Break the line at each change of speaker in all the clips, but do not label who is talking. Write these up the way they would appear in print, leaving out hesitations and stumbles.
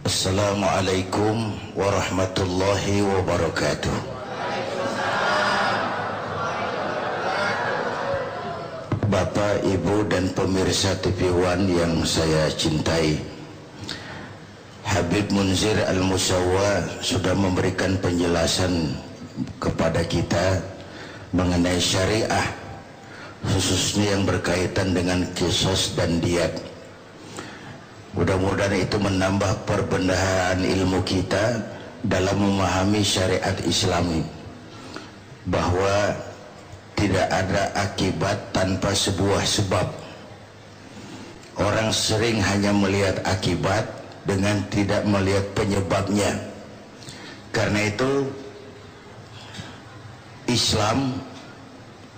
Assalamualaikum warahmatullahi wabarakatuh. Bapak, Ibu, dan pemirsa TV One yang saya cintai, Habib Munzir Al-Musawwa sudah memberikan penjelasan kepada kita mengenai syariah, khususnya yang berkaitan dengan qisas dan diat. Mudah-mudahan itu menambah perbendaharaan ilmu kita dalam memahami syariat Islami, bahwa tidak ada akibat tanpa sebuah sebab. Orang sering hanya melihat akibat dengan tidak melihat penyebabnya. Karena itu Islam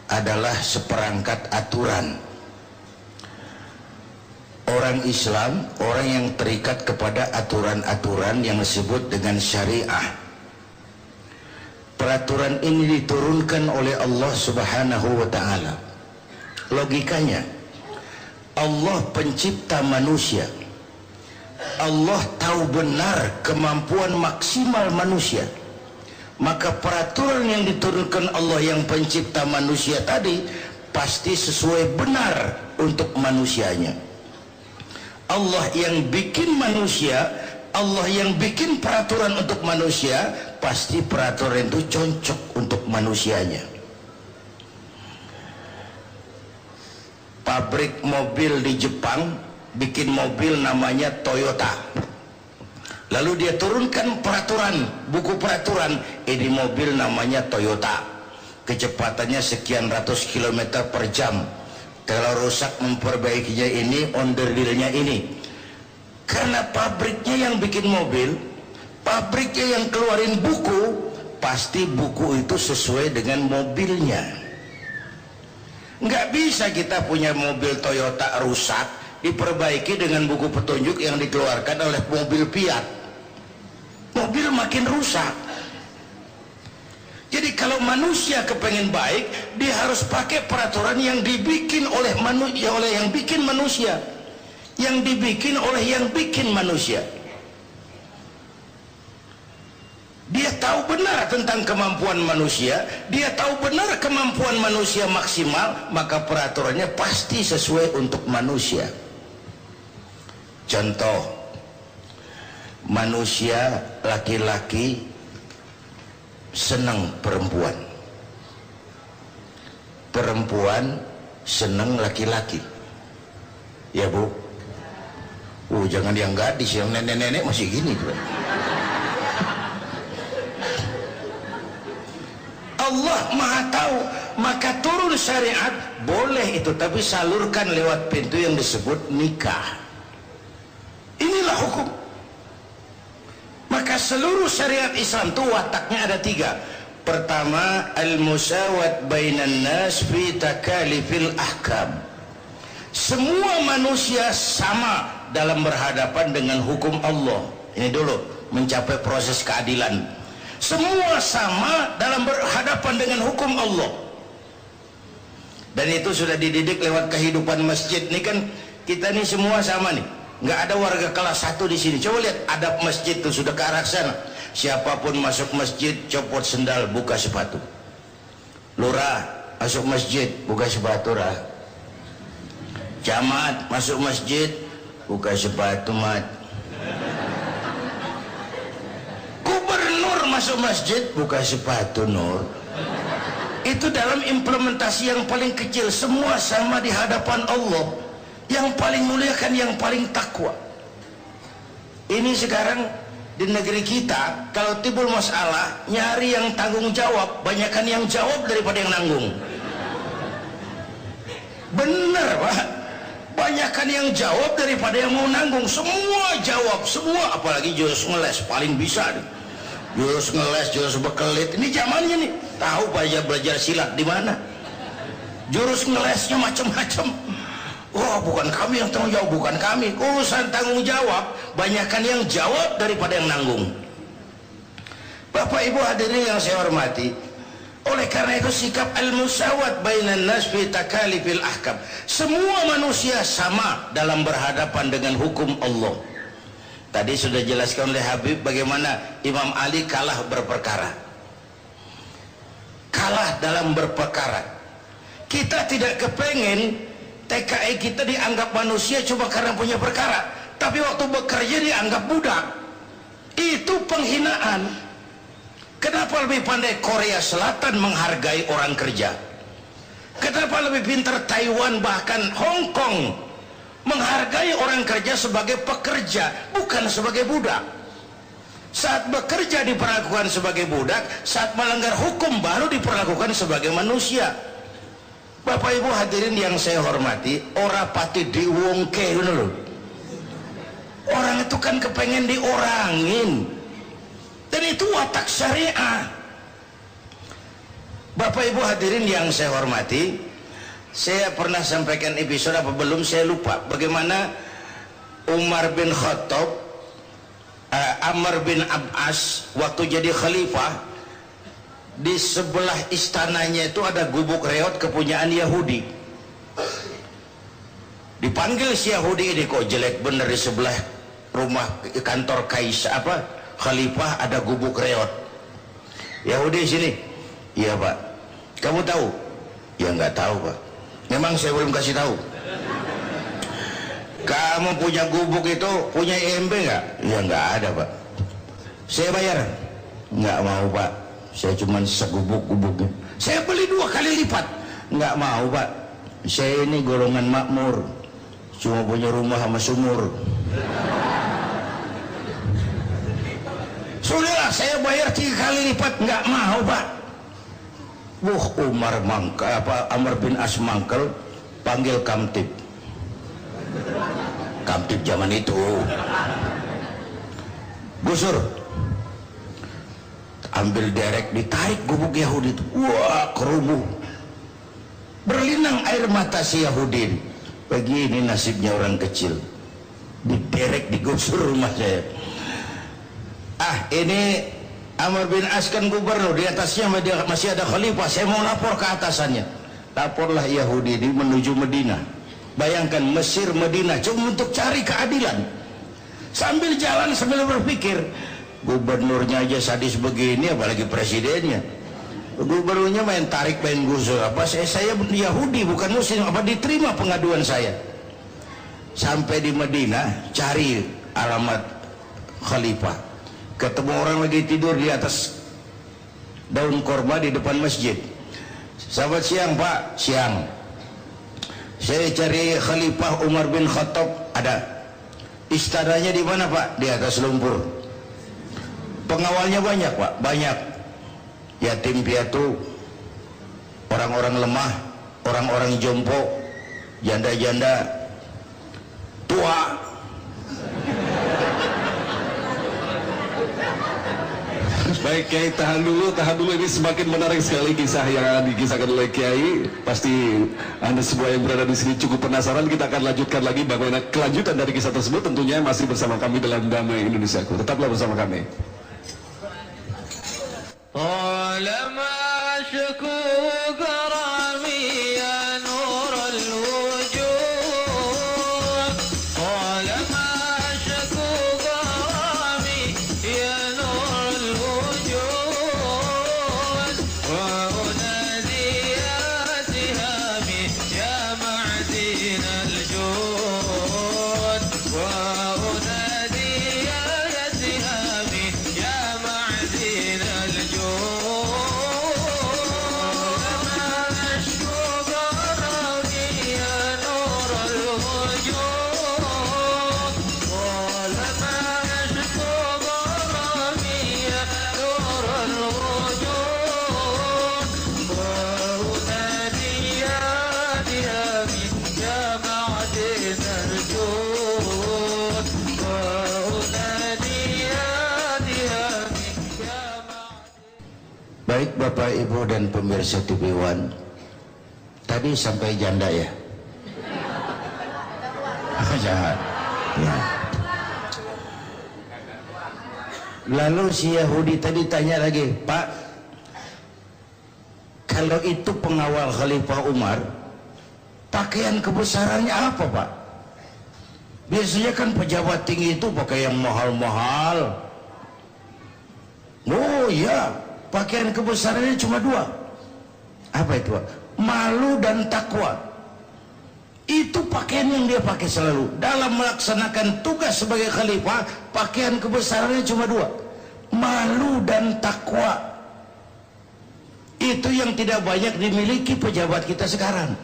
adalah seperangkat aturan. Orang Islam, orang yang terikat kepada aturan-aturan yang disebut dengan syariah. Peraturan ini diturunkan oleh Allah Subhanahu wa ta'ala. Logikanya, Allah pencipta manusia. Allah tahu benar kemampuan maksimal manusia. Maka peraturan yang diturunkan Allah yang pencipta manusia tadi pasti sesuai benar untuk manusianya. Allah yang bikin manusia, Allah yang bikin peraturan untuk manusia, pasti peraturan itu cocok untuk manusianya. Pabrik mobil di Jepang bikin mobil namanya Toyota. Lalu dia turunkan peraturan, buku peraturan, ini mobil namanya Toyota. Kecepatannya sekian ratus kilometer per jam. Kalau rusak memperbaikinya ini, onderdilnya ini. Karena pabriknya yang bikin mobil, pabriknya yang keluarin buku, pasti buku itu sesuai dengan mobilnya. Nggak bisa kita punya mobil Toyota rusak diperbaiki dengan buku petunjuk yang dikeluarkan oleh mobil Fiat. Mobil makin rusak. Jadi kalau manusia kepengen baik, dia harus pakai peraturan yang dibikin oleh manusia, oleh yang bikin manusia, yang dibikin oleh yang bikin manusia. Dia tahu benar tentang kemampuan manusia, dia tahu benar kemampuan manusia maksimal, maka peraturannya pasti sesuai untuk manusia. Contoh, manusia laki-laki senang perempuan, perempuan senang laki-laki, ya Bu. Jangan yang gadis, yang nenek-nenek masih gini bro. Allah Maha tahu, maka turun syariat boleh itu, tapi salurkan lewat pintu yang disebut nikah. Inilah hukum. Maka seluruh syariat Islam itu wataknya ada tiga. Pertama, al-musawat bainan nas fi takalifil ahkam. Semua manusia sama dalam berhadapan dengan hukum Allah. Ini dulu, mencapai proses keadilan. Semua sama dalam berhadapan dengan hukum Allah. Dan itu sudah dididik lewat kehidupan masjid. Ini kan kita nih semua sama nih. Nggak ada warga kelas 1 di sini. Coba lihat adab masjid itu sudah ke arah sana. Siapapun masuk masjid, copot sendal, buka sepatu. Lurah masuk masjid, buka sepatu rah. Camat masuk masjid, buka sepatu mat. Gubernur masuk masjid, buka sepatu nur. Itu dalam implementasi yang paling kecil. Semua sama di hadapan Allah. Yang paling mulia kan yang paling takwa. Ini sekarang di negeri kita, kalau timbul masalah, nyari yang tanggung jawab, banyakkan yang jawab daripada yang nanggung. Bener Pak, banyakkan yang jawab daripada yang mau nanggung. Semua jawab, semua, apalagi jurus ngeles paling bisa nih. Jurus ngeles, jurus bekelit, ini zamannya nih. Tahu belajar silat di mana? Jurus ngelesnya macam-macam. Oh, bukan kami yang tanggung jawab, bukan kami. Urusan tanggung jawab, banyakkan yang jawab daripada yang nanggung. Bapak Ibu hadirin yang saya hormati, oleh karena itu sikap al-musawat bainan nas fi takalifil ahkam. Semua manusia sama dalam berhadapan dengan hukum Allah. Tadi sudah jelaskan oleh Habib bagaimana Imam Ali kalah berperkara, kalah dalam berperkara. Kita tidak kepengen TKI kita dianggap manusia cuma karena punya perkara, tapi waktu bekerja dianggap budak. Itu penghinaan. Kenapa lebih pandai Korea Selatan menghargai orang kerja? Kenapa lebih pintar Taiwan bahkan Hong Kong menghargai orang kerja sebagai pekerja, bukan sebagai budak? Saat bekerja diperlakukan sebagai budak, saat melanggar hukum baru diperlakukan sebagai manusia. Bapak Ibu hadirin yang saya hormati, ora pati diwongke dulu. Orang itu kan kepengen diorangin, dan itu watak syariah. Bapak Ibu hadirin yang saya hormati, saya pernah sampaikan episode apa belum saya lupa, bagaimana Umar bin Khattab, Amr bin Abbas waktu jadi khalifah, di sebelah istananya itu ada gubuk reot kepunyaan Yahudi. Dipanggil si Yahudi ini, kok jelek bener di sebelah rumah kantor kaisar apa khalifah ada gubuk reot. Yahudi sini. Iya Pak. Kamu tahu? Ya nggak tahu Pak. Memang saya belum kasih tahu. Kamu punya gubuk itu punya IMB nggak? Ya nggak ada Pak. Saya bayar? Nggak mau Pak. Saya cuma segubuk-gubuknya. Saya beli 2 kali lipat. Nggak mau Pak. Saya ini golongan makmur, cuma punya rumah sama sumur. Sudahlah, saya bayar 3 kali lipat. Nggak mau Pak. Umar mangkel apa Amr bin As mangkel, panggil kamtib. Kamtib zaman itu. Gusur, ambil derek, ditarik gubuk Yahudi itu. Wah, kerubuh. Berlinang air mata si Yahudi. Begini nasibnya orang kecil. Diderek, digusur rumah saya. Ini Amr bin As kan gubernur, di atasnya masih ada khalifah. Saya mau lapor ke atasannya. Laporlah Yahudi ini menuju Medina. Bayangkan Mesir, Medina, cuma untuk cari keadilan. Sambil jalan sambil berpikir, gubernurnya aja sadis begini, apalagi presidennya. Gubernurnya main tarik, main gusur. Apa saya Yahudi bukan Muslim, apa diterima pengaduan saya? Sampai di Medina, cari alamat khalifah. Ketemu orang lagi tidur di atas daun korma di depan masjid. Selamat siang Pak. Siang. Saya cari Khalifah Umar bin Khattab. Ada. Istananya di mana Pak? Di atas lumpur. Pengawalnya banyak Pak? Banyak. Yatim piatu, orang-orang lemah, orang-orang jompo, janda-janda, tua.
Baik Kiai, tahan dulu, ini semakin menarik sekali kisah yang dikisahkan oleh Kiai. Pasti Anda semua yang berada di sini cukup penasaran. Kita akan lanjutkan lagi bagaimana kelanjutan dari kisah tersebut, tentunya masih bersama kami dalam Damai Indonesiaku. Tetaplah bersama kami.
Baik Bapak Ibu dan pemirsa TV One, tadi sampai janda ya? Jangan. Ya. Lalu si Yahudi tadi tanya lagi, Pak, kalau itu pengawal Khalifah Umar, pakaian kebesarannya apa Pak? Biasanya kan pejabat tinggi itu pakai yang mahal-mahal. Oh iya, pakaian kebesarannya cuma dua. Apa itu? Malu dan takwa. Itu pakaian yang dia pakai selalu dalam melaksanakan tugas sebagai khalifah. Pakaian kebesarannya cuma dua, malu dan takwa. Itu yang tidak banyak dimiliki pejabat kita sekarang.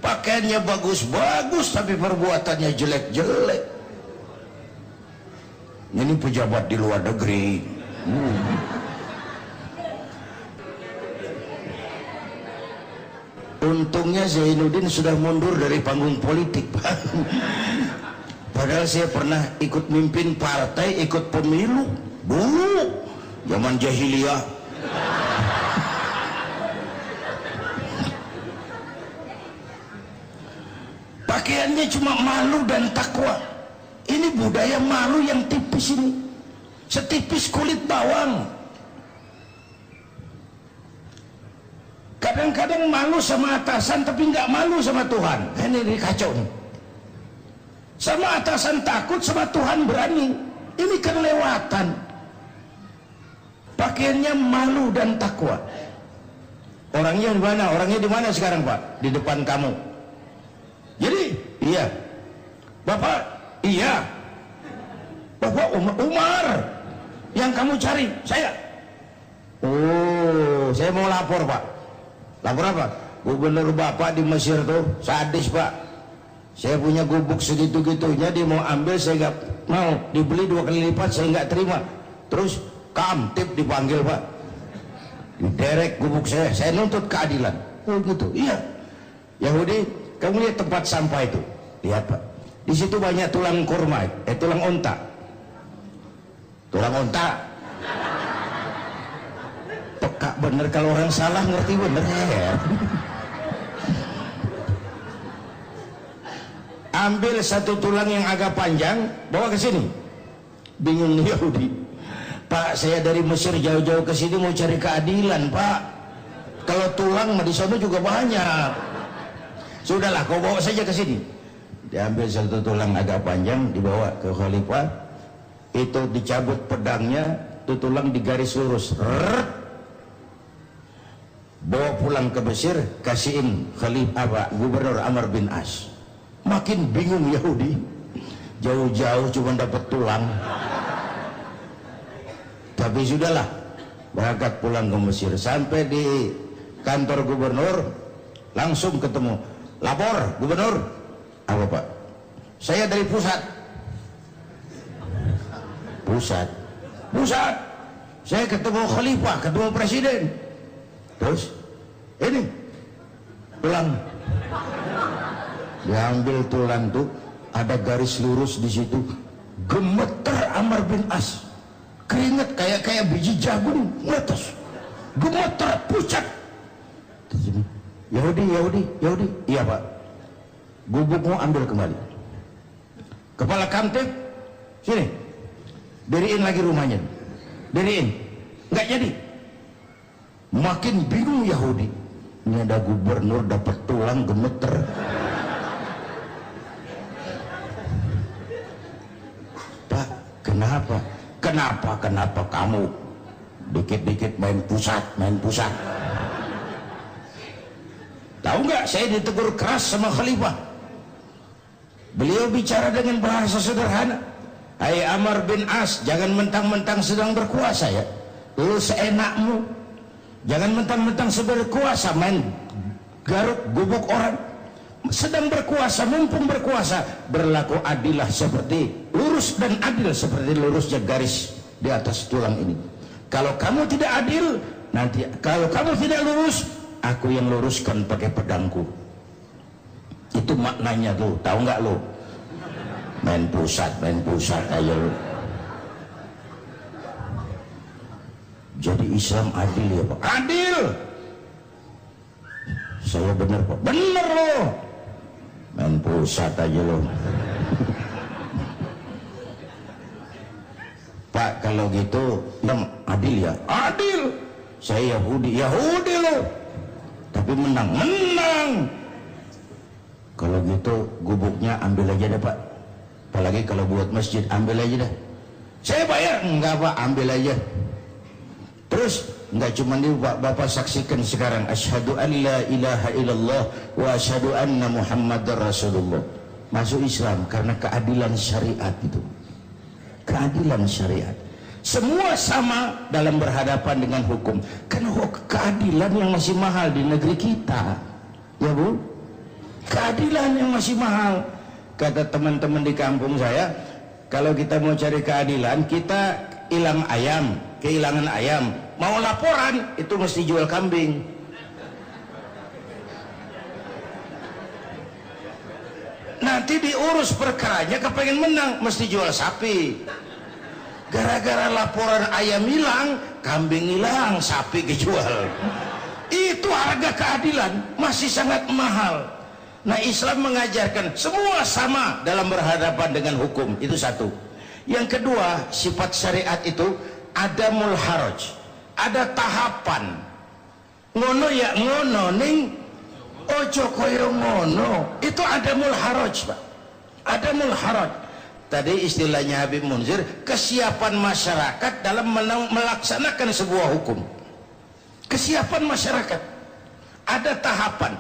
Pakaiannya bagus-bagus tapi perbuatannya jelek-jelek. Ini pejabat di luar negeri. Untungnya Zainuddin sudah mundur dari panggung politik. Padahal saya pernah ikut mimpin partai, ikut pemilu dulu zaman jahiliyah. Pakaiannya cuma malu dan takwa. Ini budaya malu yang tipis ini, setipis kulit bawang. Kadang-kadang malu sama atasan tapi nggak malu sama Tuhan. Ini kacau nih. Sama atasan takut, sama Tuhan berani. Ini kelewatan. Pakaiannya malu dan takwa. Orangnya di mana? Orangnya di mana sekarang, Pak? Di depan kamu. Jadi, iya. Bapak, iya. Bapak Umar yang kamu cari, saya. Oh, saya mau lapor, Pak. Lapor apa? Gubernur Bapak di Mesir tuh sadis, Pak. Saya punya gubuk segitu-gitunya, dia mau ambil, saya nggak mau. Dibeli 2 kali lipat, saya nggak terima. Terus Kamtib dipanggil, Pak. Diderek gubuk saya nuntut keadilan. Oh gitu, iya. Yahudi, kamu lihat tempat sampah itu, lihat, Pak. Di situ banyak tulang kurma, tulang onta. Tulang onta. Peka bener, kalau orang salah ngerti bener ya. Ambil satu tulang yang agak panjang, bawa ke sini. Bingung Yahudi. Pak, saya dari Mesir jauh-jauh ke sini mau cari keadilan, Pak. Kalau tulang di sana juga banyak. Sudahlah, kau bawa saja ke sini. Diambil satu tulang agak panjang, dibawa ke khalifah. Itu dicabut pedangnya, itu tulang digaris lurus. Bawa pulang ke Mesir, kasihin khalifah Gubernur Amr bin As. Makin bingung Yahudi, jauh-jauh cuma dapat tulang. Tapi sudahlah, berangkat pulang ke Mesir. Sampai di kantor gubernur, langsung ketemu. Lapor, Gubernur. Apa, Pak? Saya dari pusat. Pusat. Saya ketemu khalifah, ketemu presiden. Terus ini tulang. Diambil tulang tuh, ada garis lurus di situ. Gemeter Amr bin As. Keringet kayak biji jagung meletus. Gemeter, pucat. Yahudi. Iya, Pak. Gubukmu ambil kembali. Kepala Kamtib, sini. Diriin lagi rumahnya. Diriin. Nggak jadi. Makin bingung Yahudi. Ini ada gubernur dapat tulang gemeter. Pak, kenapa kamu dikit-dikit main pusat? Tahu nggak, saya ditegur keras sama khalifah. Beliau bicara dengan bahasa sederhana. Hai Amr bin As, jangan mentang-mentang sedang berkuasa ya. Lu seenakmu. Jangan mentang-mentang berkuasa main garuk gubuk orang. Sedang berkuasa, mumpung berkuasa, berlaku adillah seperti lurus dan adil seperti lurusnya garis di atas tulang ini. Kalau kamu tidak adil, nanti kalau kamu tidak lurus, aku yang luruskan pakai pedangku. Itu maknanya tuh, tahu nggak lo? Main pusat aja lo. Jadi Islam adil ya, Pak? Adil. Saya bener, Pak. Bener lo. Main pusat aja lo. Pak, kalau gitu adil ya? Adil. Saya Yahudi lo. Tapi menang. Kalau gitu gubuknya ambil aja dah Pak. Apalagi kalau buat masjid, ambil aja dah. Saya bayar. Enggak Pak, ambil aja. Terus enggak cuma ini Pak, Bapak saksikan sekarang, asyhadu an la ilaha illallah wa asyhadu anna muhammadar rasulullah. Masuk Islam karena keadilan syariat itu. Keadilan syariat. Semua sama dalam berhadapan dengan hukum. Karena keadilan yang masih mahal di negeri kita. Ya Bu? Keadilan yang masih mahal. Kata teman-teman di kampung saya, kalau kita mau cari keadilan, kita hilang ayam, kehilangan ayam, mau laporan itu mesti jual kambing. Nanti diurus perkaranya, kepengen menang mesti jual sapi. Gara-gara laporan ayam hilang, kambing hilang, sapi dijual. Itu harga keadilan masih sangat mahal. Nah, Islam mengajarkan semua sama dalam berhadapan dengan hukum. Itu satu. Yang kedua, sifat syariat itu adamul haraj. Ada tahapan. Ngono ya ngono ning ojo koyo ngono. Itu adamul haraj, Pak. Adamul haraj. Tadi istilahnya Habib Munzir, kesiapan masyarakat dalam melaksanakan sebuah hukum. Kesiapan masyarakat. Ada tahapan.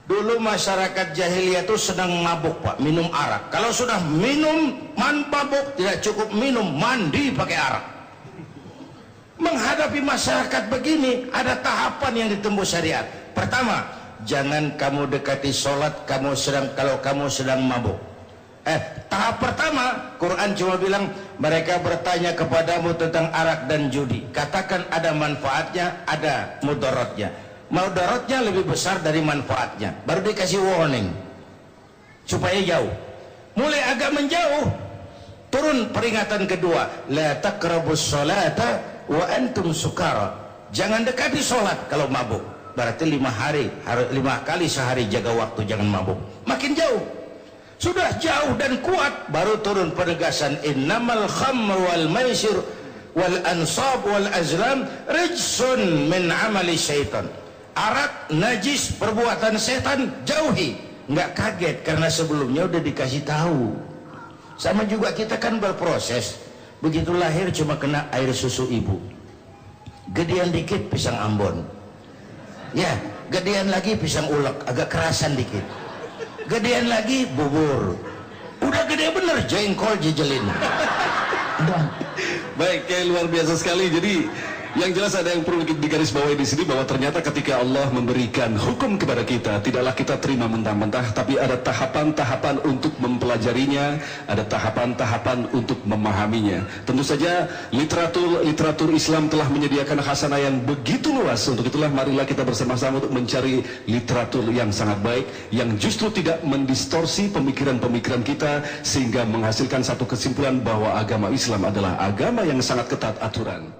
Dulu masyarakat jahiliyah itu sedang mabuk Pak, minum arak. Kalau sudah minum mabuk, tidak cukup minum, mandi pakai arak. Menghadapi masyarakat begini, ada tahapan yang ditembus syariat. Pertama, jangan kamu dekati sholat kalau kamu sedang mabuk. Tahap pertama, Quran cuma bilang mereka bertanya kepadamu tentang arak dan judi. Katakan ada manfaatnya, ada mudaratnya. Mudaratnya lebih besar dari manfaatnya. Baru dikasih warning supaya jauh. Mulai agak menjauh, turun peringatan kedua, la taqrabus sholata wa antum sukara. Jangan dekati sholat kalau mabuk. Berarti 5 kali sehari jaga waktu, jangan mabuk. Makin jauh. Sudah jauh dan kuat, baru turun penegasan, innamal khamru wal maisir wal ansab wal azlam rijsun min amali syaitan. Arak najis, perbuatan setan, jauhi. Nggak kaget karena sebelumnya udah dikasih tahu. Sama juga kita kan berproses. Begitu lahir cuma kena air susu ibu. Gedean dikit pisang Ambon. Ya, gedean lagi pisang ulek, agak kerasan dikit. Gedean lagi bubur. Udah gede bener jengkol jejelin.
Baik, kayak luar biasa sekali. Jadi yang jelas ada yang perlu digarisbawahi di sini, bahwa ternyata ketika Allah memberikan hukum kepada kita, tidaklah kita terima mentah-mentah, tapi ada tahapan-tahapan untuk mempelajarinya, ada tahapan-tahapan untuk memahaminya. Tentu saja literatur Islam telah menyediakan khasanah yang begitu luas. Untuk itulah marilah kita bersama-sama untuk mencari literatur yang sangat baik, yang justru tidak mendistorsi pemikiran-pemikiran kita, sehingga menghasilkan satu kesimpulan bahwa agama Islam adalah agama yang sangat ketat aturan.